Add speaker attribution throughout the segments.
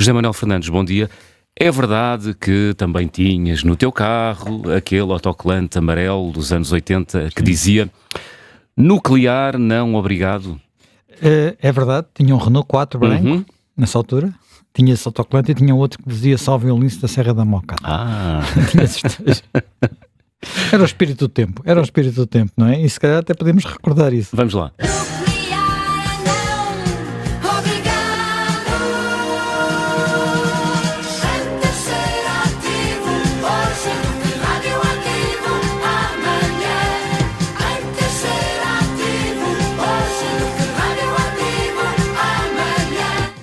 Speaker 1: José Manuel Fernandes, bom dia. É verdade que também tinhas no teu carro aquele autocolante amarelo dos anos 80 que dizia nuclear não obrigado?
Speaker 2: É verdade, tinha um Renault 4 branco, nessa altura. Tinha esse autocolante e tinha outro que dizia Salve o Lince da Serra da Mocata. Tinha esses dois. Era o espírito do tempo, não é? E se calhar até podemos recordar isso.
Speaker 1: Vamos lá.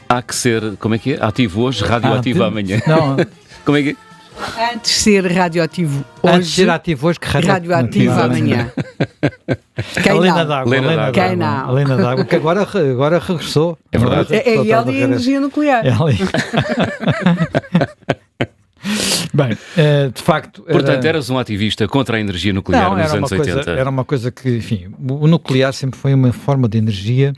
Speaker 1: Há que ser, como é que é? Ativo hoje, radioativo amanhã.
Speaker 2: Não.
Speaker 1: Como é que é?
Speaker 3: Antes de ser radioativo hoje,
Speaker 2: Antes de ser ativo hoje que
Speaker 3: radioativo amanhã.
Speaker 2: A Lena d'Água. A Lena d'Água, que agora regressou.
Speaker 1: É verdade.
Speaker 3: É ela e a energia nuclear.
Speaker 2: É ali. Bem, de facto...
Speaker 1: Portanto, eras um ativista contra a energia nuclear nos anos 80.
Speaker 2: Era uma coisa que, enfim, o nuclear sempre foi uma forma de energia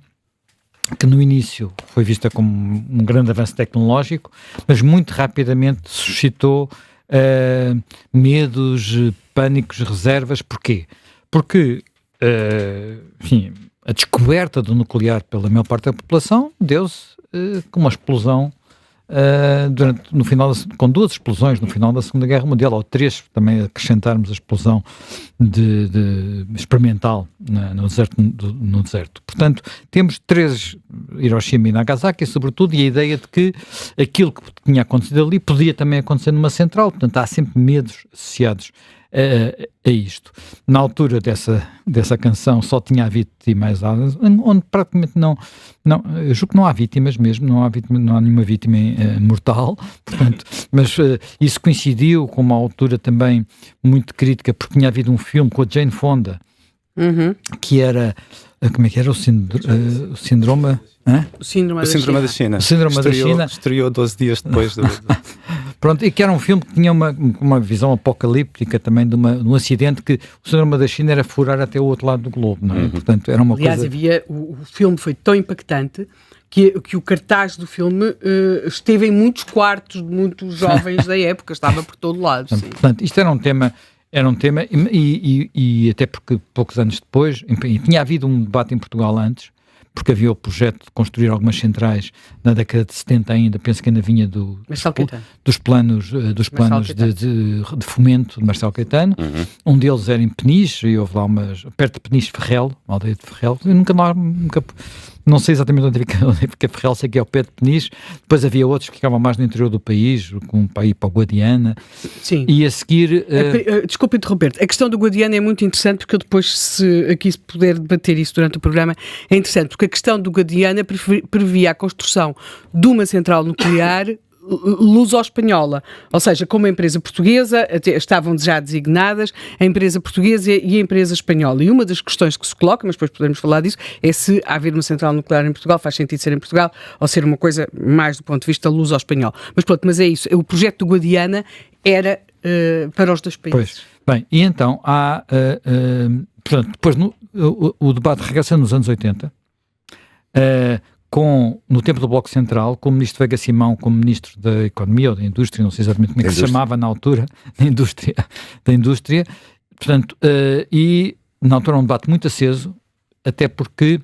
Speaker 2: que no início foi vista como um grande avanço tecnológico, mas muito rapidamente suscitou medos, pânicos, reservas. Porquê? Porque, enfim, a descoberta do nuclear pela maior parte da população deu-se com uma explosão, com duas explosões no final da Segunda Guerra Mundial, ou três, também acrescentarmos a explosão experimental no deserto. Portanto, temos três, Hiroshima e Nagasaki, sobretudo, e a ideia de que aquilo que tinha acontecido ali podia também acontecer numa central. Portanto, há sempre medos associados a isto. Na altura dessa canção só tinha vítimas, onde praticamente não, eu julgo que não há vítimas mesmo, não há nenhuma vítima mortal, portanto, mas isso coincidiu com uma altura também muito crítica, porque tinha havido um filme com a Jane Fonda, que era, como é que era, o síndrome...
Speaker 3: O síndrome da China.
Speaker 2: O síndrome da China.
Speaker 4: Estreou 12 dias depois do...
Speaker 2: Pronto, e que era um filme que tinha uma visão apocalíptica também de um acidente, que o síndrome da China era furar até o outro lado do globo, não é? Portanto, era uma
Speaker 3: Aliás,
Speaker 2: coisa...
Speaker 3: o filme foi tão impactante que o cartaz do filme esteve em muitos quartos de muitos jovens da época, estava por todo lado. Sim.
Speaker 2: Portanto, isto era um tema e até porque poucos anos depois, tinha havido um debate em Portugal antes, porque havia o projeto de construir algumas centrais na década de 70 ainda, penso que ainda vinha dos planos de fomento de Marcelo Caetano. Um deles era em Peniche, e houve lá perto de Peniche, Ferrel, uma aldeia de Ferrel. Eu nunca não sei exatamente onde fica Ferrel, sei que é ao pé de Peniche. Depois havia outros que ficavam mais no interior do país, para ir para o Guadiana.
Speaker 3: Sim.
Speaker 2: E a seguir...
Speaker 3: Desculpa interromper-te. A questão do Guadiana é muito interessante, porque eu depois, se puder debater isso durante o programa, é interessante, porque a questão do Guadiana previa a construção de uma central nuclear luso-espanhola, ou seja, como a empresa portuguesa, estavam já designadas a empresa portuguesa e a empresa espanhola. E uma das questões que se coloca, mas depois podemos falar disso, é se haver uma central nuclear em Portugal faz sentido ser em Portugal ou ser uma coisa mais do ponto de vista luso-espanhol. Mas pronto, mas é isso. O projeto do Guadiana era para os dois países.
Speaker 2: Pois. Bem, e então há... portanto, depois o debate regressa nos anos 80, no tempo do Bloco Central, com o ministro Veiga Simão como ministro da Economia ou da Indústria, não sei exatamente como é que se chamava na altura, da indústria, portanto, e na altura um debate muito aceso, até porque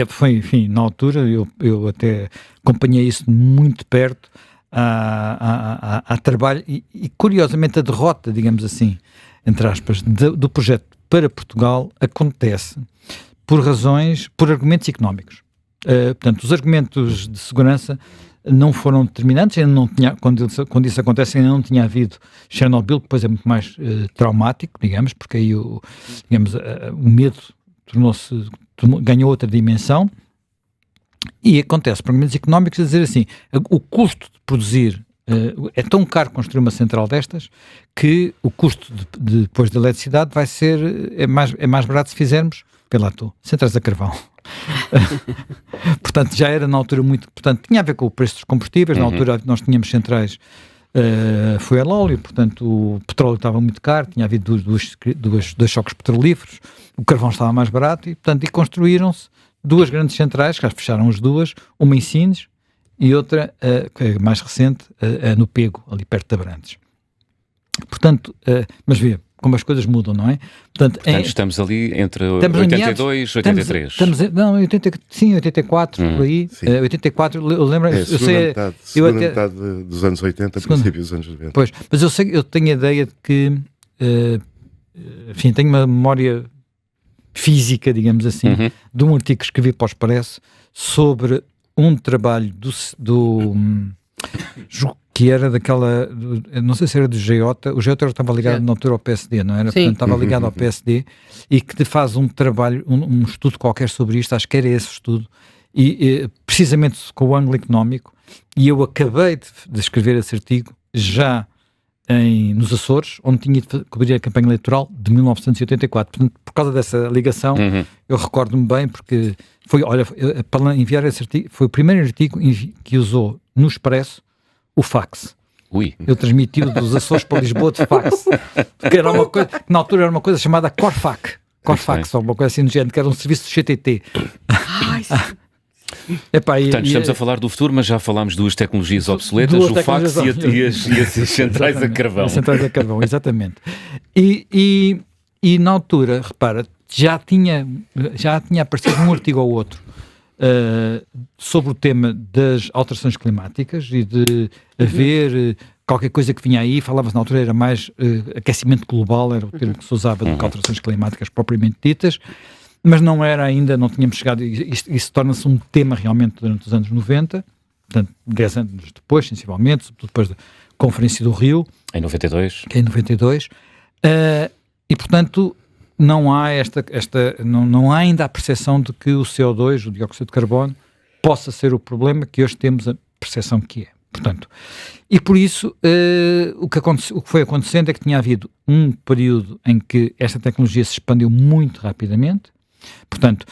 Speaker 2: foi, enfim, na altura eu até acompanhei isso muito de perto, a trabalho, e curiosamente a derrota, digamos assim, entre aspas, do projeto para Portugal acontece por argumentos económicos. Portanto, os argumentos de segurança não foram determinantes, ainda não tinha, quando isso acontece, ainda não tinha havido Chernobyl, que depois é muito mais traumático, digamos, porque aí o medo ganhou outra dimensão, e acontece por argumentos económicos, a dizer assim, o custo de produzir é tão caro construir uma central destas que o custo depois da eletricidade vai ser, é mais barato se fizermos, centrais a carvão. Portanto, já era na altura muito... Portanto, tinha a ver com o preço dos combustíveis. Na altura nós tínhamos centrais foi a óleo, portanto o petróleo estava muito caro, tinha havido dois choques petrolíferos, o carvão estava mais barato e, portanto, construíram-se duas grandes centrais, que fecharam as duas, uma em Sines e outra, que é mais recente, no Pego, ali perto de Abrantes. Portanto, mas vê como as coisas mudam, não é?
Speaker 1: Portanto, estamos ali entre 82 e 83.
Speaker 2: Não, 84, por aí. 84, eu lembro...
Speaker 5: Segunda metade dos anos 80, princípio dos anos 90.
Speaker 2: Pois, mas eu tenho a ideia de que, enfim, tenho uma memória física, digamos assim, de um artigo que escrevi para o Expresso sobre um trabalho que era daquela, não sei se era do Geota, o Geota estava ligado na altura ao PSD, não era? Portanto, estava ligado ao PSD, e que faz um trabalho, um estudo qualquer sobre isto, acho que era esse estudo, e precisamente com o ângulo económico, e eu acabei de escrever esse artigo já nos Açores, onde tinha de cobrir a campanha eleitoral de 1984. Portanto, por causa dessa ligação, eu recordo-me bem, porque foi, olha, para enviar esse artigo, foi o primeiro artigo que usou no Expresso o fax. Eu transmiti-o dos Açores para Lisboa de fax, porque era uma coisa, na altura era uma coisa chamada Corfac, ou uma coisa assim do género, que era um serviço do CTT.
Speaker 1: Portanto, estamos a falar do futuro, mas já falámos duas tecnologias obsoletas, o fax e as centrais a carvão.
Speaker 2: As centrais a carvão, exatamente. E na altura, repara, já tinha aparecido um artigo ou outro sobre o tema das alterações climáticas e de haver qualquer coisa que vinha aí, falava-se na altura, era mais aquecimento global, era o termo que se usava do que alterações climáticas propriamente ditas, mas não era ainda, não tínhamos chegado, isso torna-se um tema realmente durante os anos 90, portanto, 10 anos depois, sensivelmente, depois da Conferência do Rio.
Speaker 1: Em 92.
Speaker 2: E, portanto, não há não há ainda a percepção de que o CO2, o dióxido de carbono, possa ser o problema que hoje temos a percepção que é. Portanto, e por isso o que foi acontecendo é que tinha havido um período em que esta tecnologia se expandiu muito rapidamente. Portanto,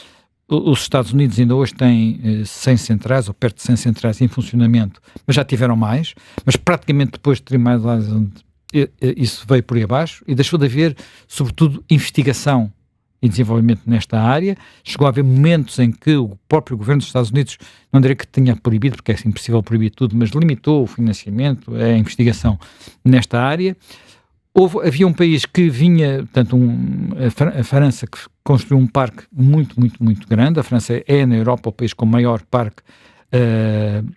Speaker 2: os Estados Unidos ainda hoje têm 100 centrais, ou perto de 100 centrais em funcionamento, mas já tiveram mais, mas praticamente depois de trimestres isso veio por aí abaixo e deixou de haver, sobretudo, investigação e desenvolvimento nesta área. Chegou a haver momentos em que o próprio governo dos Estados Unidos, não direi que tinha proibido, porque é impossível proibir tudo, mas limitou o financiamento, a investigação nesta área. Havia um país que vinha, portanto, a França, que construiu um parque muito, muito, muito grande. A França é, na Europa, o país com o maior parque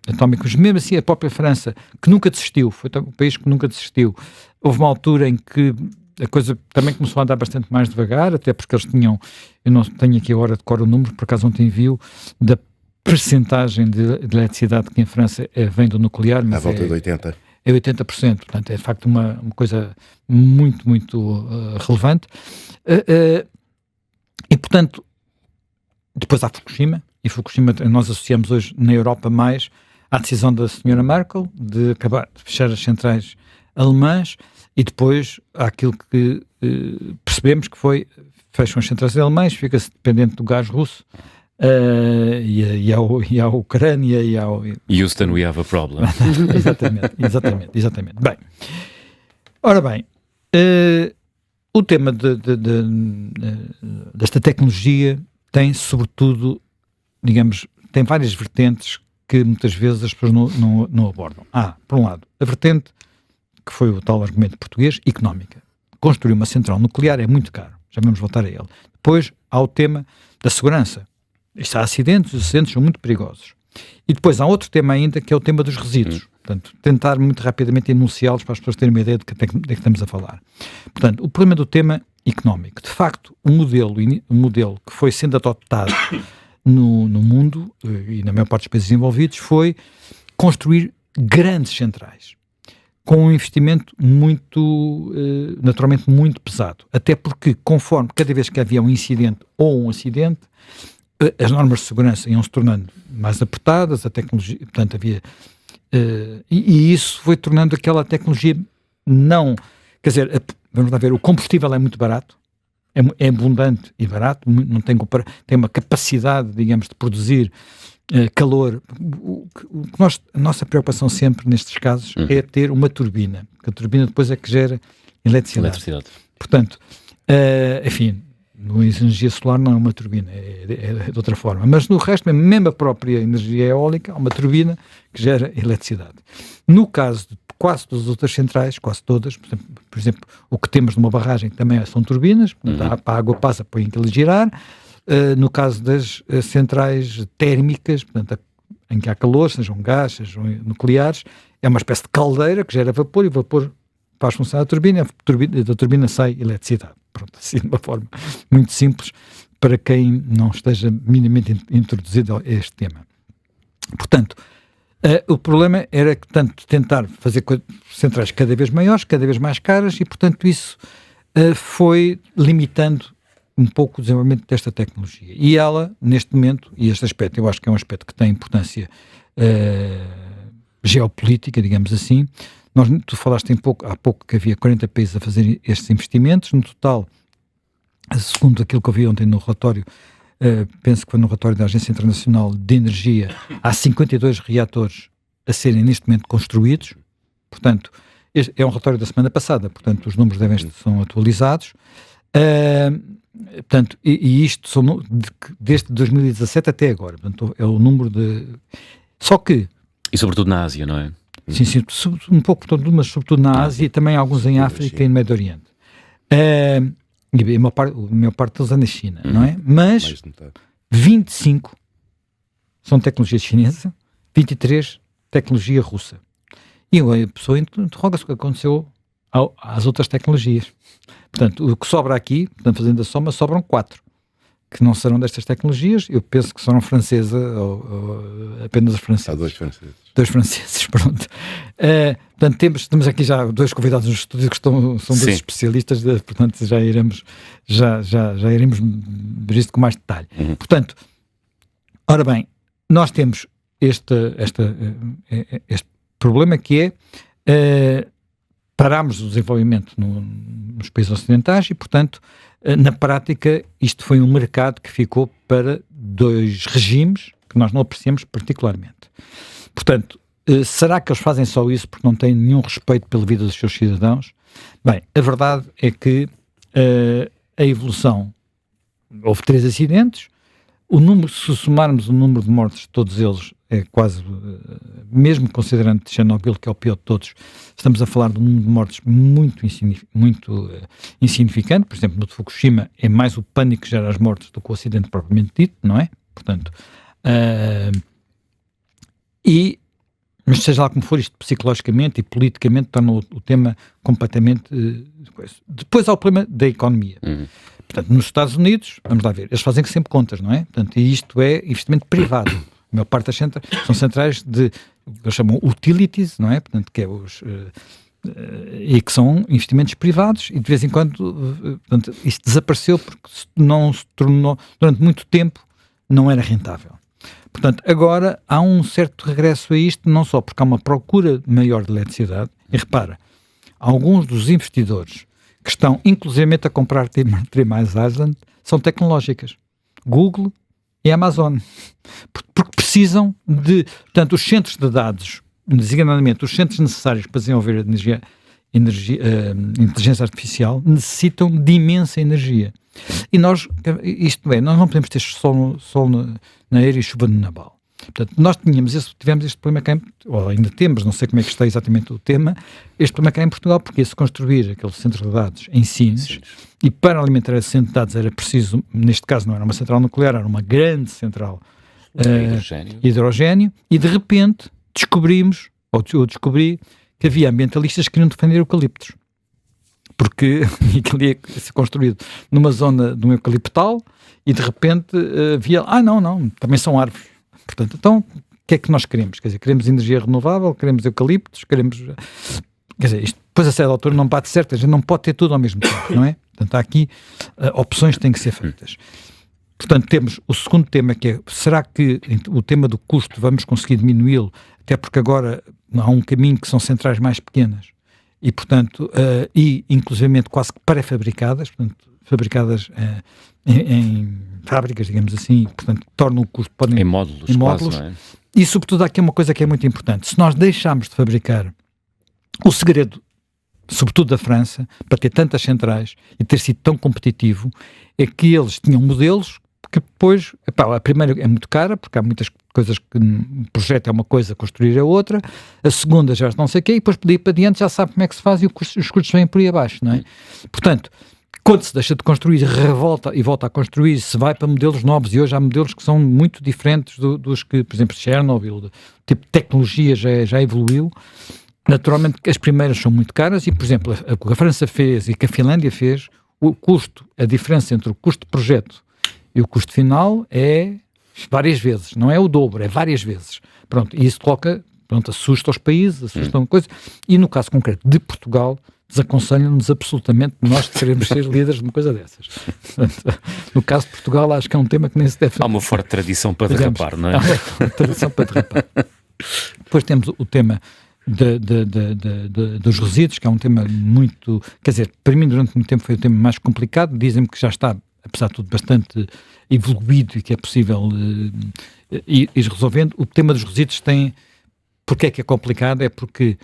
Speaker 2: atómico, mas mesmo assim a própria França, que nunca desistiu, foi um país que nunca desistiu. Houve uma altura em que a coisa também começou a andar bastante mais devagar, até porque eles tinham, eu não tenho aqui agora de cor o número, por acaso ontem viu, da percentagem de eletricidade que em França vem do nuclear. Mas
Speaker 5: à volta de 80%.
Speaker 2: É 80%, portanto é de facto uma coisa muito, muito relevante. E portanto, depois há Fukushima, e Fukushima nós associamos hoje na Europa mais à decisão da senhora Merkel de fechar as centrais alemãs, e depois há aquilo que percebemos que foi, fecham as centrais alemãs, fica-se dependente do gás russo, e à Ucrânia e ao...
Speaker 1: Houston, we have a problem.
Speaker 2: exatamente. Bem, ora bem, o tema desta tecnologia tem sobretudo, digamos, tem várias vertentes que muitas vezes as pessoas não abordam. Por um lado, a vertente, que foi o tal argumento português, económica. Construir uma central nuclear é muito caro, já vamos voltar a ele. Depois há o tema da segurança. Isto há acidentes, os acidentes são muito perigosos. E depois há outro tema ainda, que é o tema dos resíduos. Portanto, tentar muito rapidamente enunciá-los para as pessoas terem uma ideia de que estamos a falar. Portanto, o problema do tema económico. De facto, o modelo que foi sendo adotado no mundo, e na maior parte dos países desenvolvidos, foi construir grandes centrais, com um investimento muito, naturalmente, muito pesado. Até porque, conforme cada vez que havia um incidente ou um acidente, as normas de segurança iam se tornando mais apertadas, a tecnologia, portanto, havia... e isso foi tornando aquela tecnologia não... Quer dizer, vamos lá ver, o combustível é muito barato, é abundante e barato, não tem uma capacidade, digamos, de produzir calor. A nossa preocupação sempre nestes casos é ter uma turbina, porque a turbina depois é que gera eletricidade. Portanto, enfim, No energia solar não é uma turbina, é de outra forma. Mas no resto, mesmo a própria energia eólica, é uma turbina que gera eletricidade. No caso de quase todas as outras centrais, quase todas, por exemplo, o que temos numa barragem também são turbinas, portanto, a água passa, põe aquilo a girar. No caso das centrais térmicas, portanto, em que há calor, sejam gás, sejam nucleares, é uma espécie de caldeira que gera vapor e o vapor faz funcionar a turbina, da turbina sai eletricidade. Pronto, assim de uma forma muito simples para quem não esteja minimamente introduzido a este tema. Portanto, o problema era que tanto tentar fazer centrais cada vez maiores, cada vez mais caras e, portanto, isso foi limitando um pouco o desenvolvimento desta tecnologia. E ela, neste momento, e este aspecto, eu acho que é um aspecto que tem importância geopolítica, digamos assim. Tu falaste há pouco que havia 40 países a fazer estes investimentos. No total, segundo aquilo que eu vi ontem no relatório, penso que foi no relatório da Agência Internacional de Energia, há 52 reatores a serem neste momento construídos. Portanto, este é um relatório da semana passada, portanto os números são atualizados. Portanto, e isto são desde 2017 até agora. Portanto, é o número de... Só que...
Speaker 1: E sobretudo na Ásia, não é?
Speaker 2: Sim, um pouco por todo mundo, mas sobretudo na Ásia e também alguns em África e no Médio Oriente. E a maior parte deles é na China, não é? Mas 25 são tecnologia chinesa, 23 tecnologia russa. E a pessoa interroga-se o que aconteceu às outras tecnologias. Portanto, o que sobra aqui, portanto, fazendo a soma, sobram 4 que não serão destas tecnologias. Eu penso que serão francesa ou apenas os franceses.
Speaker 5: Há 2 franceses.
Speaker 2: 2 franceses, pronto. Portanto, temos aqui já 2 convidados no estúdio que são 2 especialistas, portanto, já iremos ver isto com mais detalhe. Portanto, ora bem, nós temos este problema que é parámos o desenvolvimento nos países ocidentais e, portanto, na prática, isto foi um mercado que ficou para 2 regimes que nós não apreciamos particularmente. Portanto, será que eles fazem só isso porque não têm nenhum respeito pela vida dos seus cidadãos? Bem, a verdade é que a evolução... Houve 3 acidentes, se somarmos o número de mortes de todos eles, é quase, mesmo considerando Chernobyl, que é o pior de todos, estamos a falar de um número de mortes muito insignificante. Por exemplo, no de Fukushima é mais o pânico que gera as mortes do que o acidente propriamente dito, não é? Portanto, mas seja lá como for, isto psicologicamente e politicamente torna o tema completamente... Depois há o problema da economia. Portanto, nos Estados Unidos, vamos lá ver, eles fazem sempre contas, não é? Portanto, e isto é investimento privado. A maior parte das centrais são centrais eles chamam utilities, não é? Portanto, que é e que são investimentos privados e de vez em quando, portanto, isto desapareceu porque não se tornou, durante muito tempo, não era rentável. Portanto, agora há um certo regresso a isto, não só porque há uma procura maior de eletricidade, e repara, alguns dos investidores que estão inclusivamente a comprar Three Mile Island são tecnológicas. Google e Amazon. Porque precisam de... Portanto, os centros de dados, designadamente os centros necessários para desenvolver inteligência artificial, necessitam de imensa energia. E nós não podemos ter sol na eira e chuva no nabal. Portanto, nós tivemos este problema cá ou ainda temos, não sei como é que está exatamente o tema, este problema cá em Portugal, porque se construir aquele centro de dados em Sines, e para alimentar esse centro de dados era preciso, neste caso não era uma central nuclear, era uma grande central hidrogênio, e de repente eu descobri que havia ambientalistas que queriam defender eucaliptos. Porque aquilo ia ser construído numa zona de um eucaliptal e de repente havia... não, também são árvores. Portanto, então, o que é que nós queremos? Quer dizer, queremos energia renovável, queremos eucaliptos, queremos... Quer dizer, isto depois a certa altura não bate certo, a gente não pode ter tudo ao mesmo tempo, não é? Portanto, há aqui opções que têm que ser feitas. Portanto, temos o segundo tema que é, será que o tema do custo vamos conseguir diminuí-lo? Até porque agora há um caminho que são centrais mais pequenas e, portanto, inclusivamente quase que pré-fabricadas, portanto, fabricadas em fábricas, digamos assim, portanto, tornam o custo...
Speaker 1: Em módulos. Quase, não é?
Speaker 2: E, sobretudo, há aqui uma coisa que é muito importante. Se nós deixarmos de fabricar, o segredo sobretudo da França, para ter tantas centrais e ter sido tão competitivo, é que eles tinham modelos que depois, a primeira é muito cara, porque há muitas coisas que um projeto é uma coisa, construir é outra, a segunda já não sei o quê, e depois poder ir para diante já sabe como é que se faz e os custos vêm por aí abaixo, não é? Portanto, quando se deixa de construir e volta a construir, se vai para modelos novos, e hoje há modelos que são muito diferentes dos que, por exemplo, Chernobyl, o tipo de tecnologia já evoluiu. Naturalmente as primeiras são muito caras e, por exemplo, o que a França fez e que a Finlândia fez, o custo, a diferença entre o custo de projeto e o custo final é várias vezes, não é o dobro, é várias vezes. Pronto, e isso coloca, assusta os países, assusta uma coisa, e no caso concreto de Portugal, desaconselham-nos absolutamente nós queremos ser líderes de uma coisa dessas. Portanto, no caso de Portugal, acho que é um tema que nem se deve...
Speaker 1: Há uma forte tradição para derrapar, não é?
Speaker 2: Há uma forte tradição para derrapar. Depois temos o tema dos resíduos, que é um tema muito... Quer dizer, para mim durante muito tempo foi o tema mais complicado. Dizem-me que já está, apesar de tudo, bastante evoluído e que é possível ir resolvendo. O tema dos resíduos tem... Porquê é que é complicado? É porque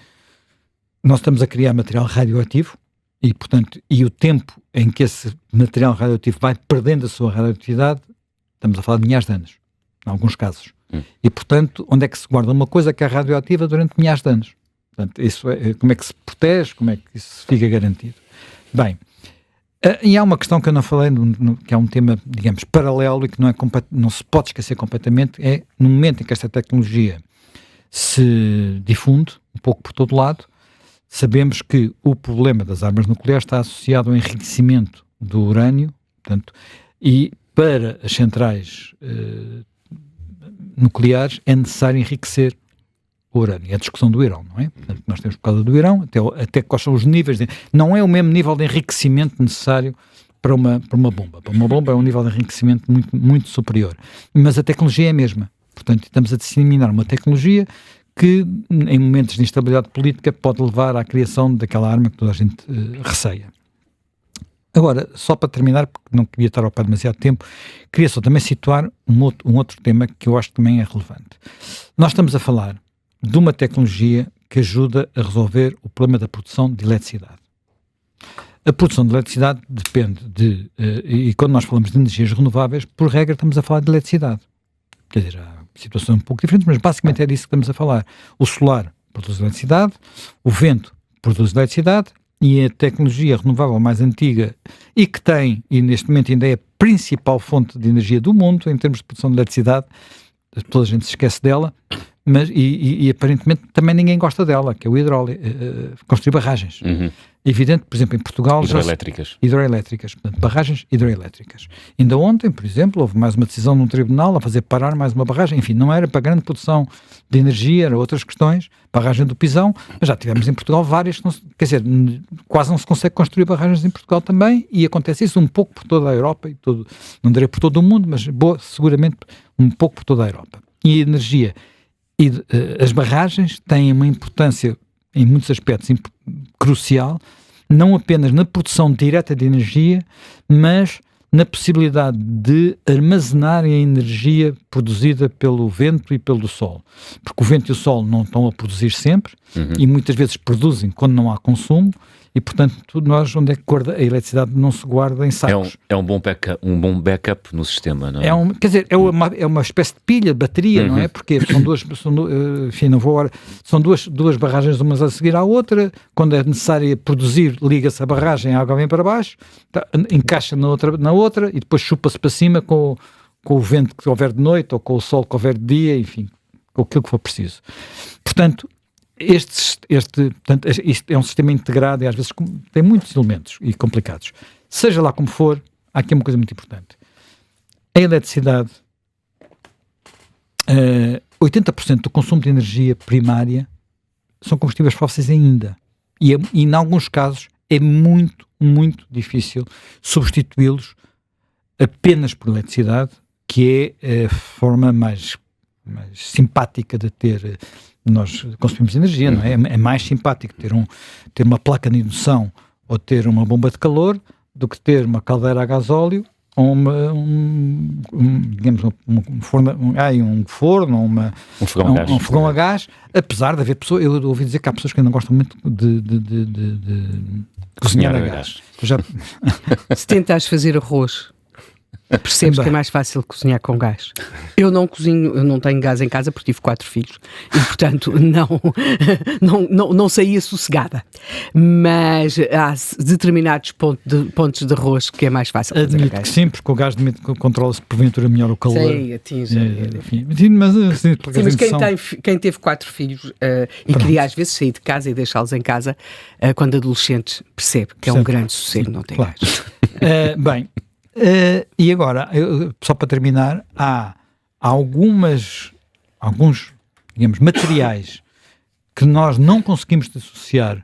Speaker 2: nós estamos a criar material radioativo e, portanto, o tempo em que esse material radioativo vai perdendo a sua radioatividade, estamos a falar de milhares de anos, em alguns casos. E, portanto, onde é que se guarda uma coisa que é radioativa durante milhares de anos? Portanto, isso como é que se protege, como é que isso fica garantido? Bem, e há uma questão que eu não falei, que é um tema, digamos, paralelo e que não se pode esquecer completamente, é no momento em que esta tecnologia se difunde um pouco por todo lado, sabemos que o problema das armas nucleares está associado ao enriquecimento do urânio, portanto, e para as centrais nucleares é necessário enriquecer o urânio. É a discussão do Irão, não é? Portanto, nós temos por causa do Irão, até quais são os níveis, não é o mesmo nível de enriquecimento necessário para uma bomba. Para uma bomba é um nível de enriquecimento muito, muito superior. Mas a tecnologia é a mesma. Portanto, estamos a disseminar uma tecnologia que, em momentos de instabilidade política, pode levar à criação daquela arma que toda a gente receia. Agora, só para terminar, porque não queria estar a ocupar demasiado tempo, queria só também situar um outro tema que eu acho que também é relevante. Nós estamos a falar de uma tecnologia que ajuda a resolver o problema da produção de eletricidade. A produção de eletricidade depende e quando nós falamos de energias renováveis, por regra estamos a falar de eletricidade. Quer dizer, há situações um pouco diferentes, mas basicamente é disso que estamos a falar. O solar produz eletricidade, o vento produz eletricidade, e a tecnologia renovável mais antiga e que tem, e neste momento ainda é a principal fonte de energia do mundo em termos de produção de eletricidade, toda a gente se esquece dela, mas e aparentemente também ninguém gosta dela, que é o hidráulico, construir barragens. Evidente, por exemplo, em Portugal... Hidroelétricas, portanto, barragens hidroelétricas. Ainda ontem, por exemplo, houve mais uma decisão num tribunal a fazer parar mais uma barragem. Enfim, não era para grande produção de energia, eram outras questões, barragem do Pisão, mas já tivemos em Portugal várias, quer dizer, quase não se consegue construir barragens em Portugal também, e acontece isso um pouco por toda a Europa, e não direi por todo o mundo, mas seguramente um pouco por toda a Europa. E a energia, as barragens têm uma importância em muitos aspectos crucial, não apenas na produção direta de energia, mas na possibilidade de armazenar a energia produzida pelo vento e pelo sol. Porque o vento e o sol não estão a produzir sempre, e muitas vezes produzem quando não há consumo, e portanto nós, onde é que a eletricidade não se guarda em sacos.
Speaker 1: É um bom backup no sistema, não é?
Speaker 2: Quer dizer, é uma espécie de pilha, de bateria, não é? Porque são duas barragens, umas a seguir à outra, quando é necessário produzir, liga-se a barragem, a água vem para baixo, encaixa na outra e depois chupa-se para cima com o vento que houver de noite ou com o sol que houver de dia, enfim, com aquilo que for preciso. Portanto, isto é um sistema integrado e às vezes tem muitos elementos e complicados. Seja lá como for, há aqui uma coisa muito importante. A eletricidade, 80% do consumo de energia primária são combustíveis fósseis ainda. E em alguns casos é muito, muito difícil substituí-los apenas por eletricidade, que é a forma mais simpática de ter... Nós consumimos energia, não é? É mais simpático ter uma placa de indução ou ter uma bomba de calor do que ter uma caldeira a gasóleo digamos, um forno, um fogão a gás, apesar de haver pessoas, eu ouvi dizer que há pessoas que não gostam muito de cozinhar a gás.
Speaker 3: Se tentares fazer arroz, percebes que é mais fácil cozinhar com gás. Eu não cozinho, eu não tenho gás em casa porque tive 4 filhos e, portanto, não saía sossegada. Mas há determinados pontos de arroz que é mais fácil fazer
Speaker 2: Admito
Speaker 3: gás.
Speaker 2: Que sim, porque o gás controla-se porventura melhor o calor.
Speaker 3: Sim, atinge.
Speaker 2: Mas
Speaker 3: quem teve 4 filhos e queria às vezes sair de casa e deixá-los em casa, quando adolescentes, percebe que é um grande sossego, não tem gás.
Speaker 2: E agora, só para terminar, há alguns, digamos, materiais que nós não conseguimos dissociar,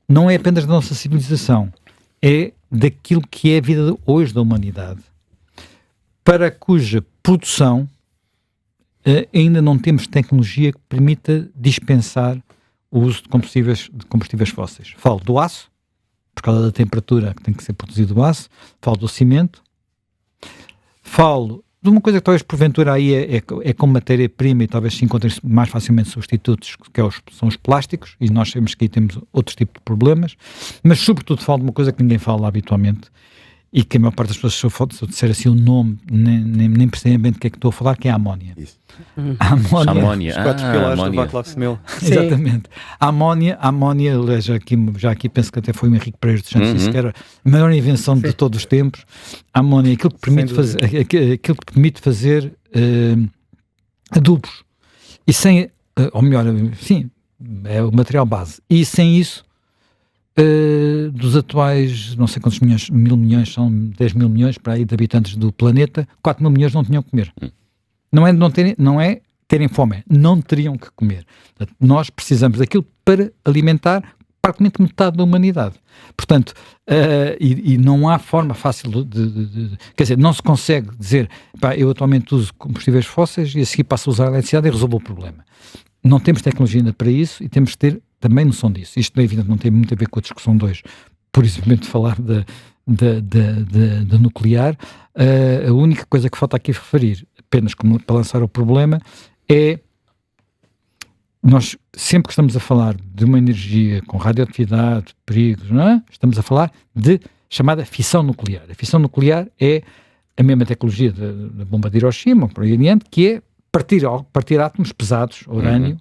Speaker 2: não é apenas da nossa civilização, é daquilo que é a vida hoje da humanidade, para cuja produção ainda não temos tecnologia que permita dispensar o uso de combustíveis fósseis. Falo do aço, por causa da temperatura que tem que ser produzido o aço, falo do cimento, falo de uma coisa que talvez porventura aí é como matéria-prima e talvez se encontrem mais facilmente substitutos, que são os plásticos, e nós sabemos que aí temos outro tipo de problemas, mas sobretudo falo de uma coisa que ninguém fala habitualmente e que a maior parte das pessoas, se eu disser assim o nome, nem percebem bem do que é que estou a falar, que é a amónia.
Speaker 5: Isso.
Speaker 2: A amónia.
Speaker 4: Os 4 pilares do Václav Smil.
Speaker 2: Exatamente. A amónia, já aqui penso que até foi o Henrique Pereira dos Santos, disse que era a maior invenção de todos os tempos. A amónia, aquilo que permite fazer adubos. E sem, ou melhor, sim, é o material base. E sem isso, dos atuais, não sei quantos milhões, 1.000 milhões, são 10 mil milhões para aí de habitantes do planeta, 4 mil milhões não tinham que comer. Não é terem fome, não teriam que comer. Portanto, nós precisamos daquilo para alimentar praticamente metade da humanidade. Portanto, e não há forma fácil quer dizer, não se consegue dizer, eu atualmente uso combustíveis fósseis e a seguir passo a usar a eletricidade e resolvo o problema. Não temos tecnologia ainda para isso e temos de ter também noção disso. Isto, é evidente, não tem muito a ver com a discussão de hoje, por exemplo, de falar da nuclear. A única coisa que falta aqui referir, apenas como para lançar o problema, é nós sempre que estamos a falar de uma energia com radioatividade, perigos, não é? Estamos a falar de chamada fissão nuclear. A fissão nuclear é a mesma tecnologia da bomba de Hiroshima, por aí adiante, que é partir átomos pesados, urânio,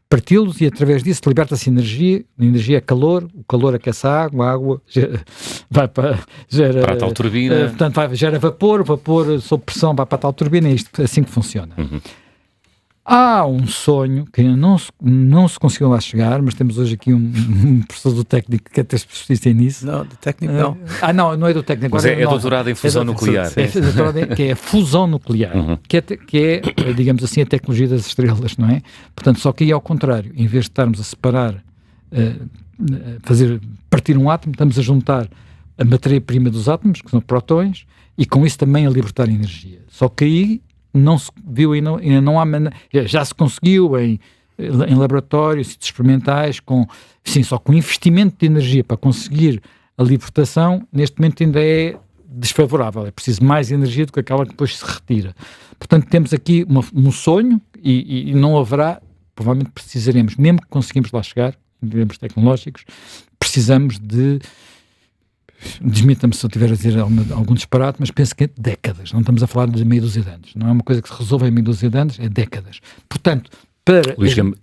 Speaker 2: parti-los e através disso liberta-se energia, a energia é calor, o calor aquece a água vai para...
Speaker 1: para a tal turbina.
Speaker 2: Portanto, gera vapor, o vapor sob pressão vai para a tal turbina, é isto assim que funciona. Há um sonho que não se conseguiu lá chegar, mas temos hoje aqui um professor do técnico que até especialista nisso.
Speaker 4: Não, do técnico não.
Speaker 2: Não é do técnico.
Speaker 1: Mas é doutorado em fusão nuclear.
Speaker 2: Que é a fusão nuclear, que é, digamos assim, a tecnologia das estrelas, não é? Portanto, só que aí ao contrário, em vez de estarmos a separar, partir um átomo, estamos a juntar a matéria-prima dos átomos, que são protões, e com isso também a libertar energia. Só que aí não se viu, ainda não há maneira, já se conseguiu em laboratórios experimentais, só com investimento de energia para conseguir a libertação, neste momento ainda é desfavorável, é preciso mais energia do que aquela que depois se retira. Portanto, temos aqui um sonho e não haverá, provavelmente precisaremos, mesmo que conseguimos lá chegar, em termos tecnológicos, precisamos de... Desmita-me se eu estiver a dizer algum disparate, mas penso que é décadas. Não estamos a falar de meia dúzia de anos. Não é uma coisa que se resolve em meia dúzia de anos, é décadas. Portanto,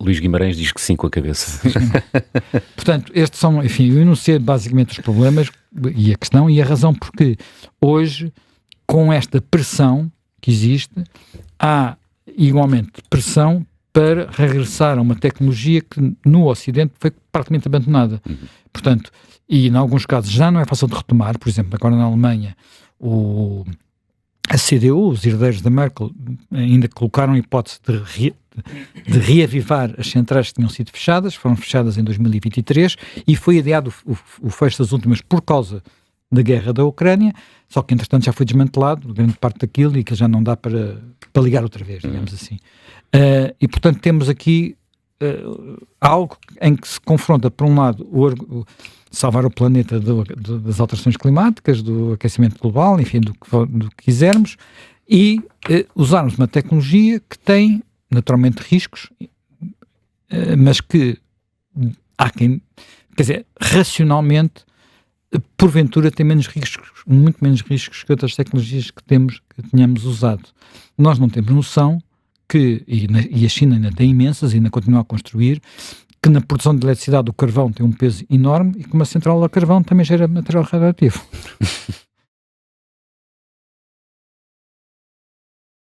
Speaker 1: Luís Guimarães diz que sim com a cabeça.
Speaker 2: Portanto, estes são, enfim, eu enunciei basicamente os problemas e a questão e a razão porque hoje, com esta pressão que existe, há igualmente pressão para regressar a uma tecnologia que no Ocidente foi praticamente abandonada. Portanto, e em alguns casos já não é fácil de retomar, por exemplo, agora na Alemanha, a CDU, os herdeiros da Merkel, ainda colocaram a hipótese de reavivar as centrais que tinham sido fechadas, foram fechadas em 2023 e foi adiado o fecho das últimas por causa da guerra da Ucrânia, só que entretanto já foi desmantelado, grande parte daquilo, e que já não dá para ligar outra vez, digamos assim. E portanto temos aqui algo em que se confronta, por um lado, salvar o planeta das alterações climáticas, do aquecimento global, enfim, do que quisermos, e usarmos uma tecnologia que tem, naturalmente, riscos, mas que há quem, quer dizer, racionalmente, porventura tem menos riscos, muito menos riscos que outras tecnologias que tenhamos usado. Nós não temos noção que, e a China ainda tem imensas, ainda continua a construir, que na produção de eletricidade o carvão tem um peso enorme e que uma central a carvão também gera material radioativo.